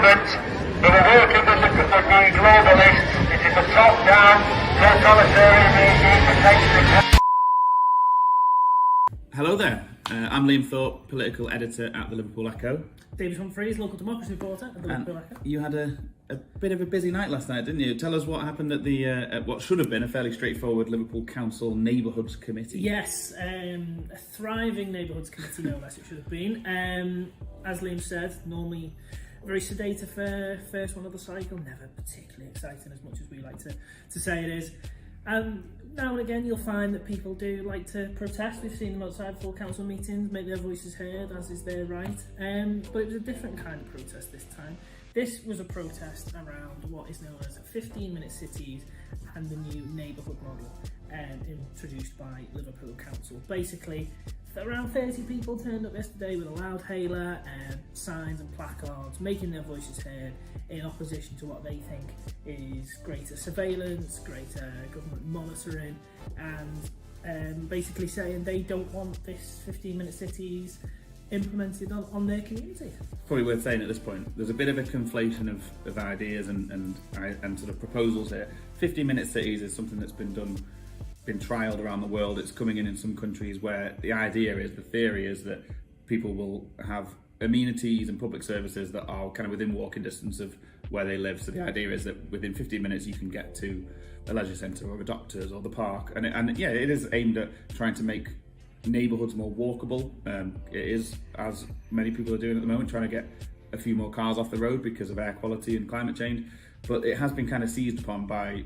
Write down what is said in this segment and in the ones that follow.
government who are working with the globalists. It is a top-down, totalitarian regime protecting. Hello there, I'm Liam Thorpe, political editor at the Liverpool Echo. David Humphreys, local democracy reporter at the Liverpool Echo. You had a bit of a busy night last night, didn't you? Tell us what happened at the at what should have been a fairly straightforward Liverpool Council Neighbourhoods Committee. Yes, a thriving neighbourhoods committee, no less it should have been. As Liam said, normally a very sedate affair, first one of the cycle, never particularly exciting as much as we like to say it is. Now and again you'll find that people do like to protest. We've seen them outside full council meetings, make their voices heard, as is their right. But it was a different kind of protest this time. This was a protest around what is known as 15-minute cities and the new neighbourhood model introduced by Liverpool Council. Basically, around 30 people turned up yesterday with a loudhailer, signs and placards, making their voices heard in opposition to what they think is greater surveillance, greater government monitoring, and basically saying they don't want this 15-minute cities implemented on their community. Probably worth saying at this point, there's a bit of a conflation of ideas and sort of proposals here. 15-minute cities is something that's been trialled around the world. It's coming in some countries where the theory is that people will have amenities and public services that are kind of within walking distance of where they live. So the idea is that within 15 minutes you can get to a leisure centre or a doctor's or the park. And it is aimed at trying to make neighbourhoods more walkable. It is, as many people are doing at the moment, trying to get a few more cars off the road because of air quality and climate change. But it has been kind of seized upon by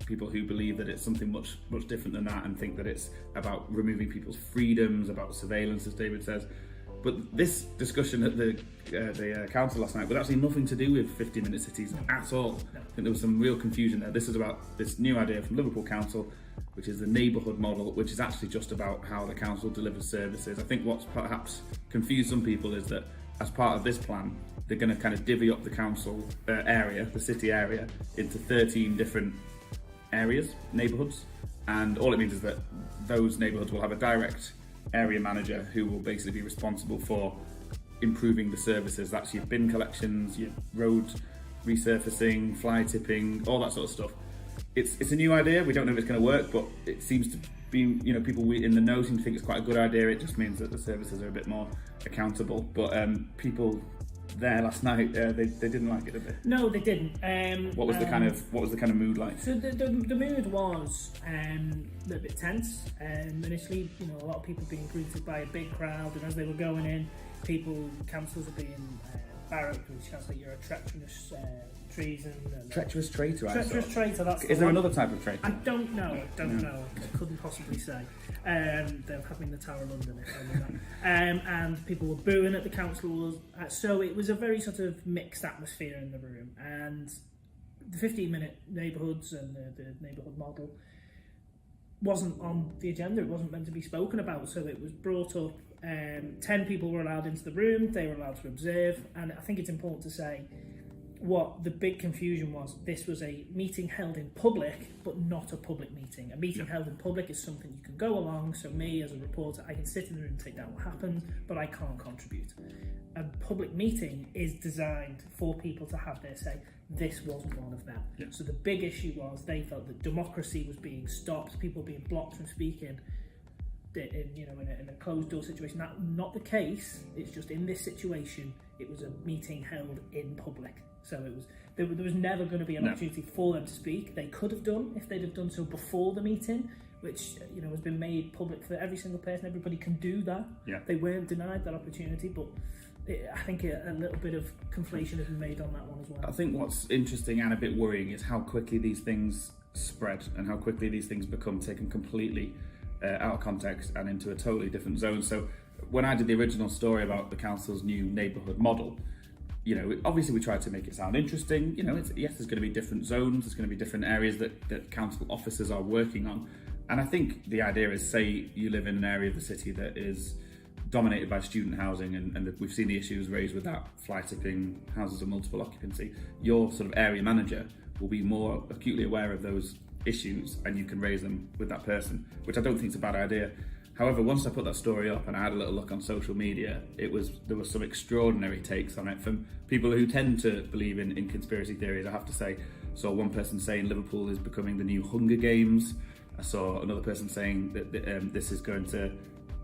people who believe that it's something much different than that and think that it's about removing people's freedoms, about surveillance, as David says. But this discussion at the council last night was actually nothing to do with 15-minute cities at all. I think there was some real confusion there. This is about this new idea from Liverpool Council, which is the neighbourhood model, which is actually just about how the council delivers services. I think what's perhaps confused some people is that as part of this plan, they're going to kind of divvy up the council area, the city area, into 13 different areas, neighbourhoods, and all it means is that those neighbourhoods will have a direct area manager who will basically be responsible for improving the services. That's your bin collections, your road resurfacing, fly tipping, all that sort of stuff. It's a new idea. We don't know if it's going to work, but it seems to be, people in the know seem to think it's quite a good idea. It just means that the services are a bit more accountable. But people there last night, they didn't like it, did they? No, they didn't. What was the kind of mood like? So the mood was a little bit tense. Initially, a lot of people being greeted by a big crowd, and as they were going in, councillors are being barracked, which sounds like you're a treacherous treason. Treacherous traitor. Treacherous traitor. That's is there another type of traitor? I don't know. I couldn't possibly say. They're having the Tower of London. And people were booing at the council. So it was a very sort of mixed atmosphere in the room. And the 15-minute neighbourhoods and the neighbourhood model wasn't on the agenda. It wasn't meant to be spoken about. So it was brought up. 10 people were allowed into the room. They were allowed to observe. And I think it's important to say what the big confusion was. This was a meeting held in public, but not a public meeting. A meeting held in public is something you can go along. So me, as a reporter, I can sit in the room and take down what happened, but I can't contribute. A public meeting is designed for people to have their say. This wasn't one of them. Yeah. So the big issue was they felt that democracy was being stopped, people being blocked from speaking in a closed door situation. That's not the case. It's just in this situation, it was a meeting held in public. So there was never going to be an opportunity for them to speak. They could have done if they'd have done so before the meeting, which has been made public for every single person. Everybody can do that. Yeah. They weren't denied that opportunity, but I think a little bit of conflation has been made on that one as well. I think what's interesting and a bit worrying is how quickly these things spread and how quickly these things become taken completely out of context and into a totally different zone. So when I did the original story about the council's new neighbourhood model, obviously we tried to make it sound interesting. There's going to be different zones, there's going to be different areas that council officers are working on. And I think the idea is, say you live in an area of the city that is dominated by student housing, and we've seen the issues raised with that, fly tipping, houses of multiple occupancy. Your sort of area manager will be more acutely aware of those issues and you can raise them with that person, which I don't think is a bad idea. However, once I put that story up and I had a little look on social media, there was some extraordinary takes on it from people who tend to believe in conspiracy theories. I have to say, I saw one person saying Liverpool is becoming the new Hunger Games. I saw another person saying that this is going to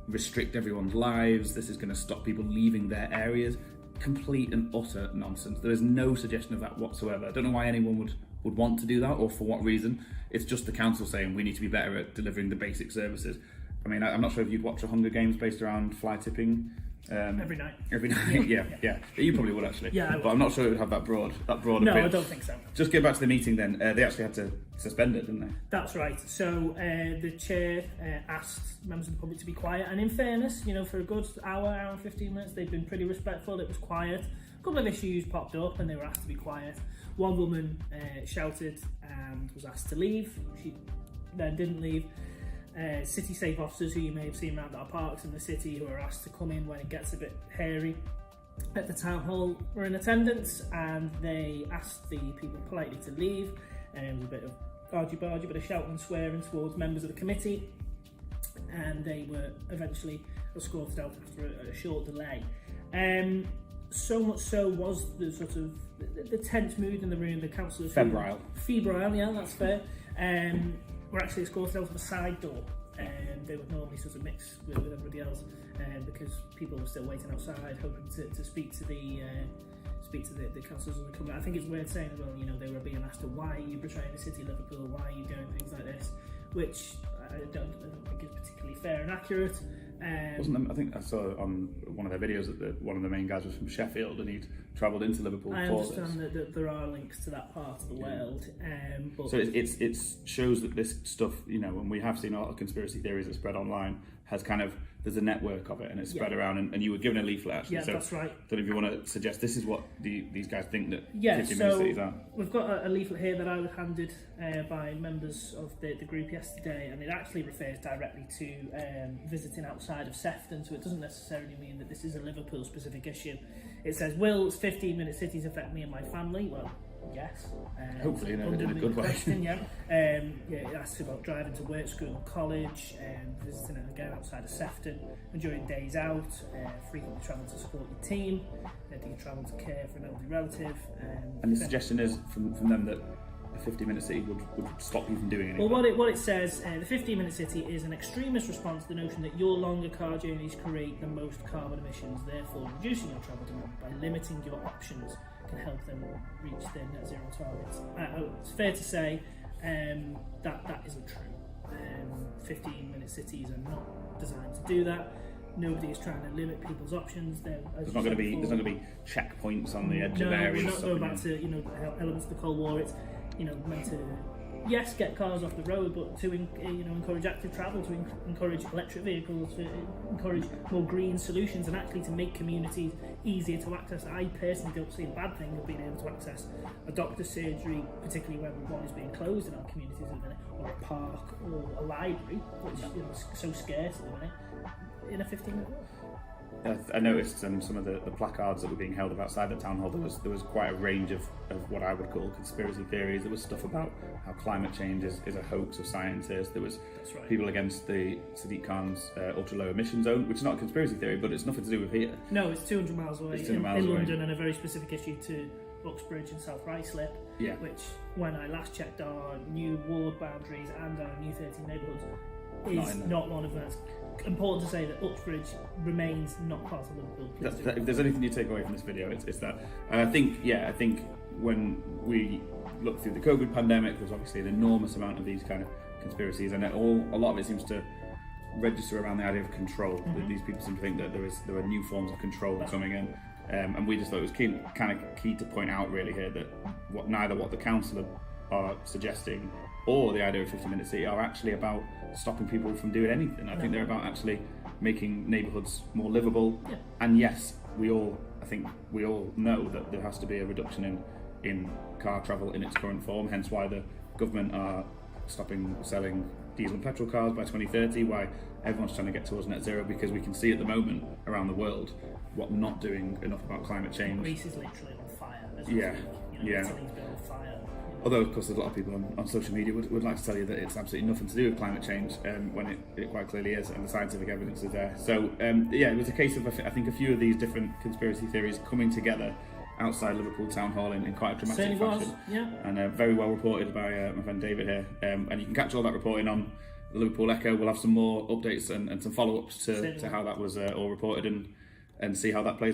restrict everyone's lives. This is going to stop people leaving their areas. Complete and utter nonsense. There is no suggestion of that whatsoever. I don't know why anyone would want to do that or for what reason. It's just the council saying we need to be better at delivering the basic services. I mean, I'm not sure if you'd watch a Hunger Games based around fly tipping. Every night. Every night, yeah. You probably would actually. Yeah, I would. But I'm not sure it would have that broad appeal. No, I don't think so. Just get back to the meeting then. They actually had to suspend it, didn't they? That's right. So the chair asked members of the public to be quiet, and in fairness, for a good hour and 15 minutes, they've been pretty respectful. It was quiet. A couple of issues popped up, and they were asked to be quiet. One woman shouted and was asked to leave. She then didn't leave. City safe officers, who you may have seen around our parks in the city, who are asked to come in when it gets a bit hairy at the town hall, were in attendance, and they asked the people politely to leave. There was a bit of argy-bargy, a bit of shouting and swearing towards members of the committee, and they were eventually escorted out after a short delay. So much so was the sort of the tense mood in the room. The councillors Febrile, yeah, that's fair. Were actually escorted out of a side door, and they would normally sort of mix with everybody else, because people were still waiting outside, hoping to speak to the councillors of the company. I think it's worth saying as well, they were being asked, why are you betraying the city of Liverpool? Why are you doing things like this? Which I don't think is particularly fair and accurate. I think I saw on one of their videos that one of the main guys was from Sheffield and he'd travelled into Liverpool. I understand that there are links to that part of the world. But so it shows that this stuff, and we have seen a lot of conspiracy theories that spread online, has kind of, there's a network of it and it's spread around, and you were given a leaflet actually. Yeah, so that's right. I don't know if you want to suggest this is what these guys think that 50 so minute cities are. We've got a leaflet here that I was handed by members of the group yesterday, and it actually refers directly to visiting outside of Sefton, so it doesn't necessarily mean that this is a Liverpool specific issue. It says, will 15-minute cities affect me and my family? Well, yes. Hopefully in a good way. It asks about driving to work, school and college, visiting again outside of Sefton, enjoying days out, frequently travel to support your team, do you travel to care for an elderly relative? And the suggestion is from them that a 50-minute city would stop you from doing anything. Well, what it says, the 15-minute city is an extremist response to the notion that your longer car journeys create the most carbon emissions, therefore reducing your travel demand by limiting your options can help them reach their net zero targets. It's fair to say that isn't true. 15-minute cities are not designed to do that. Nobody is trying to limit people's options. There's not going to be checkpoints on the edge of areas. No, we're not going back to elements of the Cold War. It's meant to get cars off the road, but to encourage active travel, to encourage electric vehicles, to encourage more green solutions, and actually to make communities easier to access. I personally don't see a bad thing of being able to access a doctor's surgery, particularly when one is being closed in our communities at the minute, or a park, or a library, which is so scarce at the minute, in a 15-minute walk. I noticed some of the placards that were being held up outside the town hall. There was quite a range of what I would call conspiracy theories. There was stuff about how climate change is a hoax of scientists. There was people against the Sadiq Khan's ultra low emission zone, which is not a conspiracy theory, but it's nothing to do with here. No, it's 200 miles away in London, and a very specific issue to Uxbridge and South Ruislip, which, when I last checked our new ward boundaries and our new 13 neighbourhoods, is not one of them. It's important to say that Uxbridge remains not part of Liverpool. If there's anything you take away from this video, it's that. And I think when we look through the COVID pandemic, there's obviously an enormous amount of these kind of conspiracies, and a lot of it seems to register around the idea of control. That these people seem to think that there are new forms of control coming in, and we just thought it was kind of key to point out really here that neither what the council are suggesting or the idea of 50-minute city are actually about stopping people from doing anything. I think they're about actually making neighbourhoods more livable. Yeah. And yes, we all know that there has to be a reduction in car travel in its current form, hence why the government are stopping selling diesel and petrol cars by 2030, why everyone's trying to get towards net zero, because we can see at the moment around the world what we're not doing enough about climate change. Greece is literally on fire. Yeah. Italy's been on fire. Although, of course, there's a lot of people on social media would like to tell you that it's absolutely nothing to do with climate change, when it quite clearly is, and the scientific evidence is there. So, yeah, it was a case of, I think, a few of these different conspiracy theories coming together outside Liverpool Town Hall in quite a dramatic fashion. Yeah. And very well reported by my friend David here. And you can catch all that reporting on the Liverpool Echo. We'll have some more updates and some follow-ups to how that was all reported and see how that plays out.